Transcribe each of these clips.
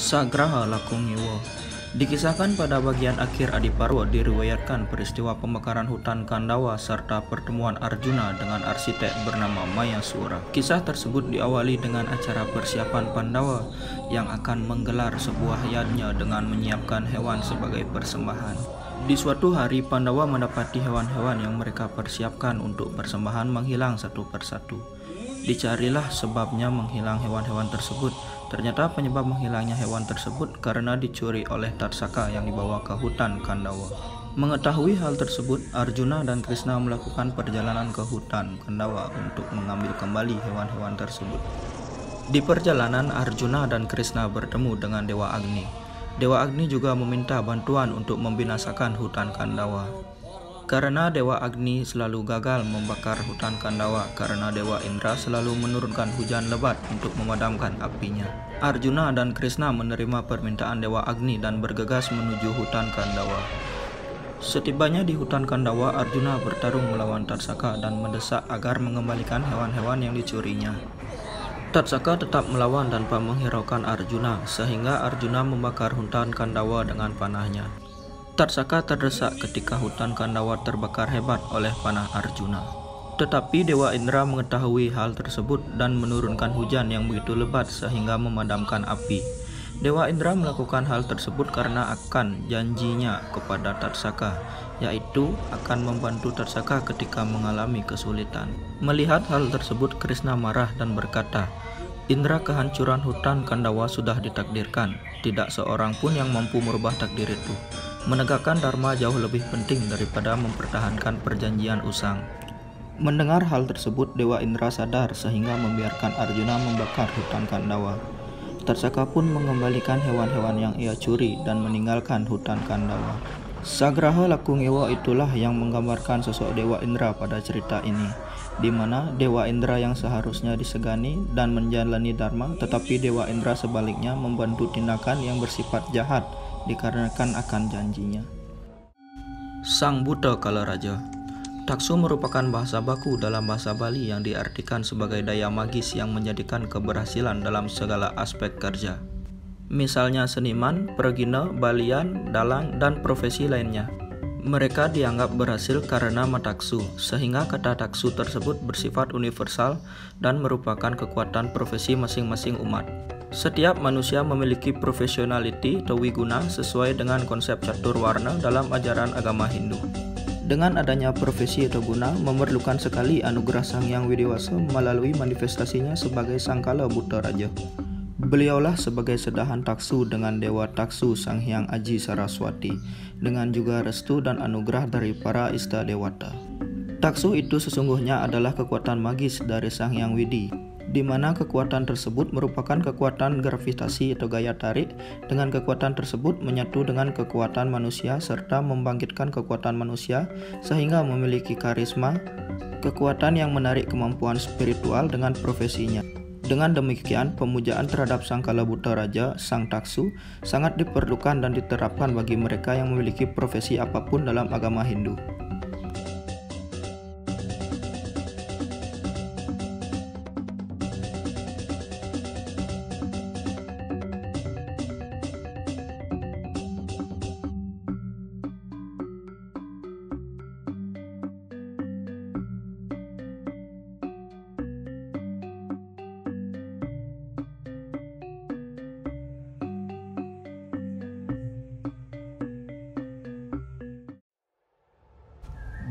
Sagraha Lakungiwo. Dikisahkan pada bagian akhir Adiparwa diriwayatkan peristiwa pembakaran hutan Kandawa serta pertemuan Arjuna dengan arsitek bernama Mayasura. Kisah tersebut diawali dengan acara persiapan Pandawa yang akan menggelar sebuah yajna dengan menyiapkan hewan sebagai persembahan. Di suatu hari Pandawa mendapati hewan-hewan yang mereka persiapkan untuk persembahan menghilang satu persatu. Dicarilah sebabnya menghilang hewan-hewan tersebut. Ternyata penyebab menghilangnya hewan tersebut karena dicuri oleh Tarsaka yang dibawa ke hutan Kandawa. Mengetahui hal tersebut, Arjuna dan Krishna melakukan perjalanan ke hutan Kandawa untuk mengambil kembali hewan-hewan tersebut. Di perjalanan, Arjuna dan Krishna bertemu dengan Dewa Agni. Dewa Agni juga meminta bantuan untuk membinasakan hutan Kandawa. Karena Dewa Agni selalu gagal membakar hutan Kandawa karena Dewa Indra selalu menurunkan hujan lebat untuk memadamkan apinya. Arjuna dan Krishna menerima permintaan Dewa Agni dan bergegas menuju hutan Kandawa. Setibanya di hutan Kandawa, Arjuna bertarung melawan Tarsaka dan mendesak agar mengembalikan hewan-hewan yang dicurinya. Tarsaka tetap melawan tanpa menghiraukan Arjuna, sehingga Arjuna membakar hutan Kandawa dengan panahnya. Tarsaka terdesak ketika hutan Kandawa terbakar hebat oleh panah Arjuna. Tetapi Dewa Indra mengetahui hal tersebut dan menurunkan hujan yang begitu lebat sehingga memadamkan api. Dewa Indra melakukan hal tersebut karena akan janjinya kepada Tarsaka, yaitu akan membantu Tarsaka ketika mengalami kesulitan. Melihat hal tersebut, Krishna marah dan berkata, "Indra, kehancuran hutan Kandawa sudah ditakdirkan. Tidak seorang pun yang mampu merubah takdir itu. Menegakkan dharma jauh lebih penting daripada mempertahankan perjanjian usang." Mendengar hal tersebut, Dewa Indra sadar sehingga membiarkan Arjuna membakar hutan Kandawa. Tarsaka pun mengembalikan hewan-hewan yang ia curi dan meninggalkan hutan Kandawa. Sagraha Lakungiwo itulah yang menggambarkan sosok Dewa Indra pada cerita ini, di mana Dewa Indra yang seharusnya disegani dan menjalani dharma, tetapi Dewa Indra sebaliknya membantu tindakan yang bersifat jahat dikarenakan akan janjinya. Sang Buta Kala Raja. Taksu merupakan bahasa baku dalam bahasa Bali yang diartikan sebagai daya magis yang menjadikan keberhasilan dalam segala aspek kerja. Misalnya seniman, pergina, balian, dalang, dan profesi lainnya. Mereka dianggap berhasil karena mataksu, sehingga kata taksu tersebut bersifat universal dan merupakan kekuatan profesi masing-masing umat. Setiap manusia memiliki professionality atau wiguna sesuai dengan konsep catur warna dalam ajaran agama Hindu. Dengan adanya profesi atau guna, memerlukan sekali anugerah Sang Hyang Widewasa melalui manifestasinya sebagai Sangkala Buta Raja. Beliaulah sebagai sedahan taksu dengan Dewa Taksu Sang Hyang Aji Saraswati, dengan juga restu dan anugerah dari para Ista Dewata. Taksu itu sesungguhnya adalah kekuatan magis dari Sang Hyang Widi, di mana kekuatan tersebut merupakan kekuatan gravitasi atau gaya tarik. Dengan kekuatan tersebut menyatu dengan kekuatan manusia serta membangkitkan kekuatan manusia sehingga memiliki karisma, kekuatan yang menarik kemampuan spiritual dengan profesinya. Dengan demikian, pemujaan terhadap Sangkala Buta Raja, Sang Taksu, sangat diperlukan dan diterapkan bagi mereka yang memiliki profesi apapun dalam agama Hindu.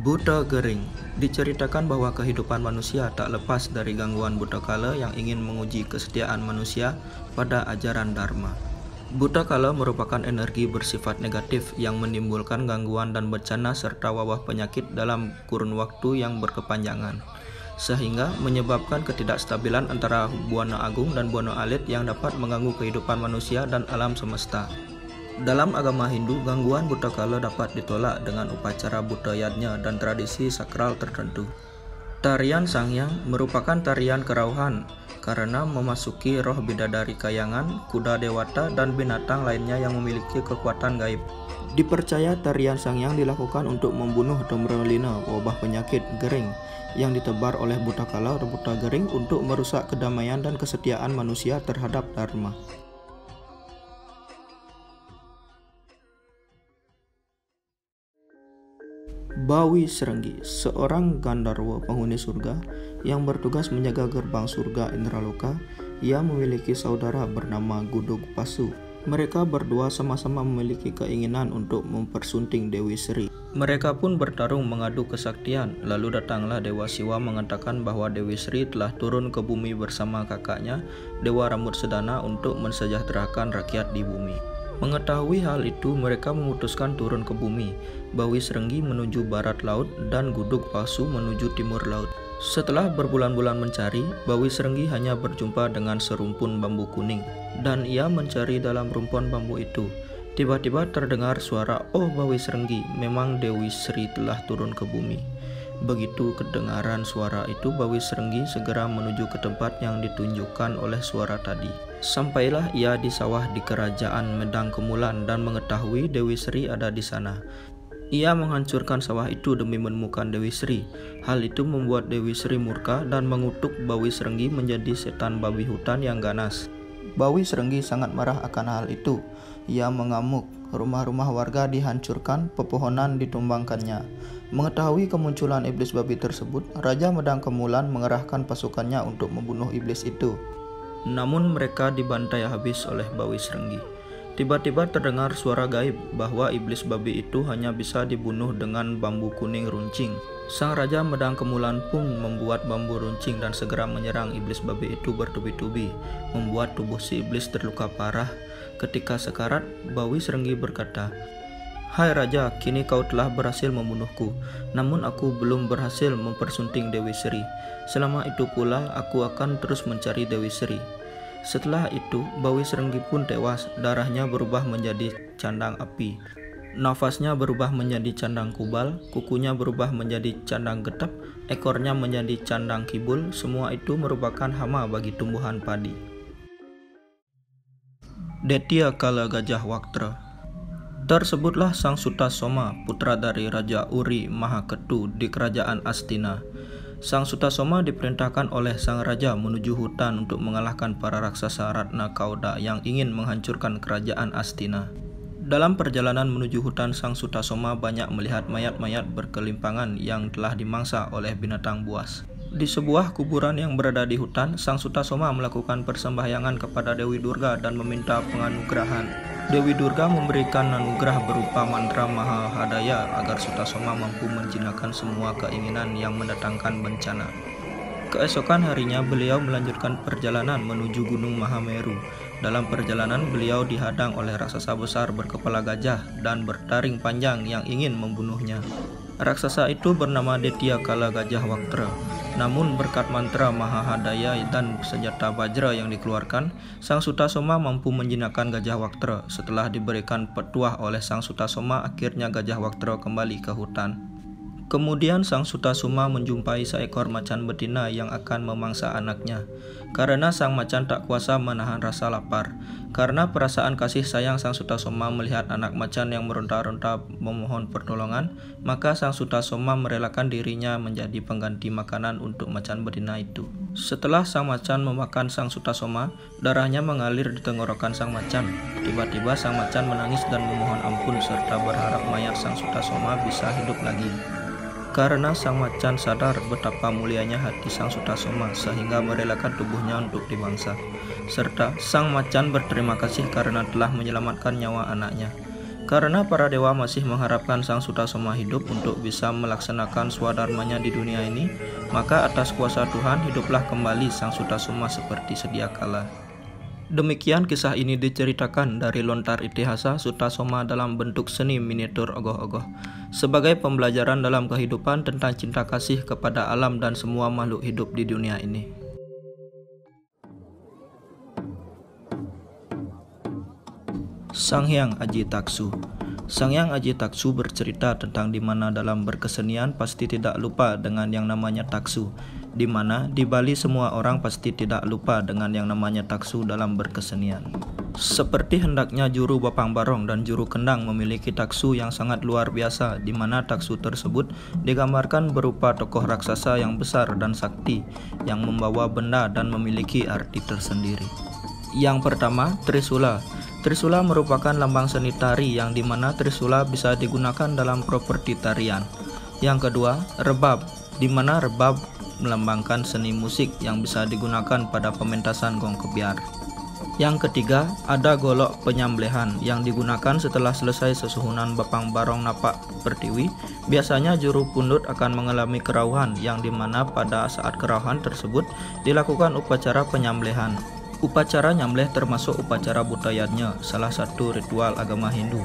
Buta Gering. Diceritakan bahwa kehidupan manusia tak lepas dari gangguan buta kala yang ingin menguji kesetiaan manusia pada ajaran Dharma. Buta kala merupakan energi bersifat negatif yang menimbulkan gangguan dan bencana serta wabah penyakit dalam kurun waktu yang berkepanjangan, sehingga menyebabkan ketidakstabilan antara buana agung dan buana alit yang dapat mengganggu kehidupan manusia dan alam semesta. Dalam agama Hindu, gangguan buta kala dapat ditolak dengan upacara buta yajna dan tradisi sakral tertentu. Tarian Sanghyang merupakan tarian kerauhan karena memasuki roh bidadari kayangan, kuda dewata, dan binatang lainnya yang memiliki kekuatan gaib. Dipercaya tarian Sanghyang dilakukan untuk membunuh atau merelina wabah penyakit gering yang ditebar oleh buta kala atau buta gering untuk merusak kedamaian dan kesetiaan manusia terhadap Dharma. Bawi Serenggi, seorang Gandarwa penghuni surga yang bertugas menjaga gerbang surga Indraloka. Ia memiliki saudara bernama Gudug Pasu. Mereka berdua sama-sama memiliki keinginan untuk mempersunting Dewi Sri. Mereka pun bertarung mengadu kesaktian. Lalu datanglah Dewa Siwa mengatakan bahwa Dewi Sri telah turun ke bumi bersama kakaknya, Dewa Rambut Sedana, untuk mensejahterakan rakyat di bumi. Mengetahui hal itu, mereka memutuskan turun ke bumi. Bawi Serenggi menuju barat laut dan Gudug Pasu menuju timur laut. Setelah berbulan-bulan mencari, Bawi Serenggi hanya berjumpa dengan serumpun bambu kuning, dan ia mencari dalam rumpuan bambu itu. Tiba-tiba terdengar suara, "Oh Bawi Serenggi, memang Dewi Sri telah turun ke bumi." Begitu kedengaran suara itu, Bawi Serenggi segera menuju ke tempat yang ditunjukkan oleh suara tadi. Sampailah ia di sawah di kerajaan Medang Kemulan dan mengetahui Dewi Sri ada di sana. Ia menghancurkan sawah itu demi menemukan Dewi Sri. Hal itu membuat Dewi Sri murka dan mengutuk Bawi Serenggi menjadi setan babi hutan yang ganas. Bawi Serenggi sangat marah akan hal itu. Ia mengamuk, rumah-rumah warga dihancurkan, pepohonan ditumbangkannya. Mengetahui kemunculan iblis babi tersebut, Raja Medang Kemulan mengerahkan pasukannya untuk membunuh iblis itu. Namun mereka dibantai habis oleh Bawi Serenggi. Tiba-tiba terdengar suara gaib bahwa iblis babi itu hanya bisa dibunuh dengan bambu kuning runcing. Sang Raja Medang Kemulan pun membuat bambu runcing dan segera menyerang iblis babi itu bertubi-tubi, membuat tubuh si iblis terluka parah. Ketika sekarat, Bawi Serenggi berkata, "Hai Raja, kini kau telah berhasil membunuhku, namun aku belum berhasil mempersunting Dewi Sri. Selama itu pula aku akan terus mencari Dewi Sri." Setelah itu, Bawi Serenggi pun tewas. Darahnya berubah menjadi candang api, nafasnya berubah menjadi candang kubal, kukunya berubah menjadi candang getep, ekornya menjadi candang kibul. Semua itu merupakan hama bagi tumbuhan padi. Detya Kala Gajah Waktra. Tersebutlah Sang Sutasoma, putra dari Raja Uri Mahaketu di kerajaan Astina. Sang Sutasoma diperintahkan oleh sang raja menuju hutan untuk mengalahkan para raksasa Ratna Kauda yang ingin menghancurkan kerajaan Astina. Dalam perjalanan menuju hutan, Sang Sutasoma banyak melihat mayat-mayat berkelimpangan yang telah dimangsa oleh binatang buas. Di sebuah kuburan yang berada di hutan, Sang Sutasoma melakukan persembahyangan kepada Dewi Durga dan meminta penganugerahan. Dewi Durga memberikan anugerah berupa mantra Mahahadaya agar Sutasoma mampu menjinakkan semua keinginan yang mendatangkan bencana. Keesokan harinya beliau melanjutkan perjalanan menuju Gunung Mahameru. Dalam perjalanan beliau dihadang oleh raksasa besar berkepala gajah dan bertaring panjang yang ingin membunuhnya. Raksasa itu bernama Detya Kala Gajah Waktra. Namun berkat mantra Mahahadaya dan senjata Bajra yang dikeluarkan, Sang Sutasoma mampu menjinakkan Gajah Waktra. Setelah diberikan petuah oleh Sang Sutasoma, akhirnya Gajah Waktra kembali ke hutan. Kemudian Sang Sutasoma menjumpai seekor macan betina yang akan memangsa anaknya. Karena sang macan tak kuasa menahan rasa lapar. Karena perasaan kasih sayang, Sang Sutasoma melihat anak macan yang meronta-ronta memohon pertolongan, maka Sang Sutasoma merelakan dirinya menjadi pengganti makanan untuk macan betina itu. Setelah sang macan memakan Sang Sutasoma, darahnya mengalir di tenggorokan sang macan. Tiba-tiba sang macan menangis dan memohon ampun serta berharap mayat Sang Sutasoma bisa hidup lagi. Karena sang macan sadar betapa mulianya hati Sang Sutasoma sehingga merelakan tubuhnya untuk dimangsa. Serta sang macan berterima kasih karena telah menyelamatkan nyawa anaknya. Karena para dewa masih mengharapkan Sang Sutasoma hidup untuk bisa melaksanakan swadharmanya di dunia ini, maka atas kuasa Tuhan hiduplah kembali Sang Sutasoma seperti sedia kala. Demikian kisah ini diceritakan dari lontar Itihasa Sutasoma dalam bentuk seni miniatur ogoh-ogoh, sebagai pembelajaran dalam kehidupan tentang cinta kasih kepada alam dan semua makhluk hidup di dunia ini. Sang Hyang Aji Taksu. Sang Hyang Aji Taksu bercerita tentang di mana dalam berkesenian pasti tidak lupa dengan yang namanya taksu, di mana di Bali semua orang pasti tidak lupa dengan yang namanya taksu dalam berkesenian. Seperti hendaknya juru Bapang Barong dan juru Kendang memiliki taksu yang sangat luar biasa, di mana taksu tersebut digambarkan berupa tokoh raksasa yang besar dan sakti yang membawa benda dan memiliki arti tersendiri. Yang pertama, Trisula. Trisula merupakan lambang seni tari yang dimana Trisula bisa digunakan dalam properti tarian. Yang kedua, rebab, di mana rebab melambangkan seni musik yang bisa digunakan pada pementasan gong kebiar. Yang ketiga, ada golok penyembelihan yang digunakan setelah selesai sesuhunan Bapang Barong Napak Pertiwi. Biasanya juru pundut akan mengalami kerauhan yang dimana pada saat kerauhan tersebut dilakukan upacara penyembelihan. Upacara nyembelih termasuk upacara butayatnya, salah satu ritual agama Hindu.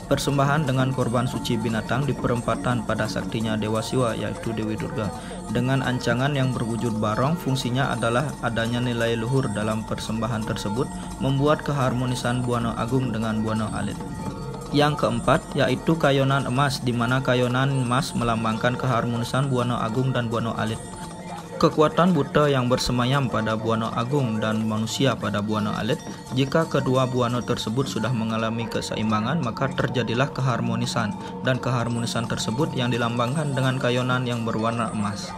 Persembahan dengan korban suci binatang di perempatan pada saktinya Dewa Siwa yaitu Dewi Durga. Dengan ancangan yang berwujud barong, fungsinya adalah adanya nilai luhur dalam persembahan tersebut, membuat keharmonisan Buana Agung dengan Buana Alit. Yang keempat yaitu kayonan emas, di mana kayonan emas melambangkan keharmonisan Buana Agung dan Buana Alit. Kekuatan buta yang bersemayam pada Buana Agung dan manusia pada Buana Alit. Jika kedua buana tersebut sudah mengalami keseimbangan, maka terjadilah keharmonisan, dan keharmonisan tersebut yang dilambangkan dengan kayonan yang berwarna emas.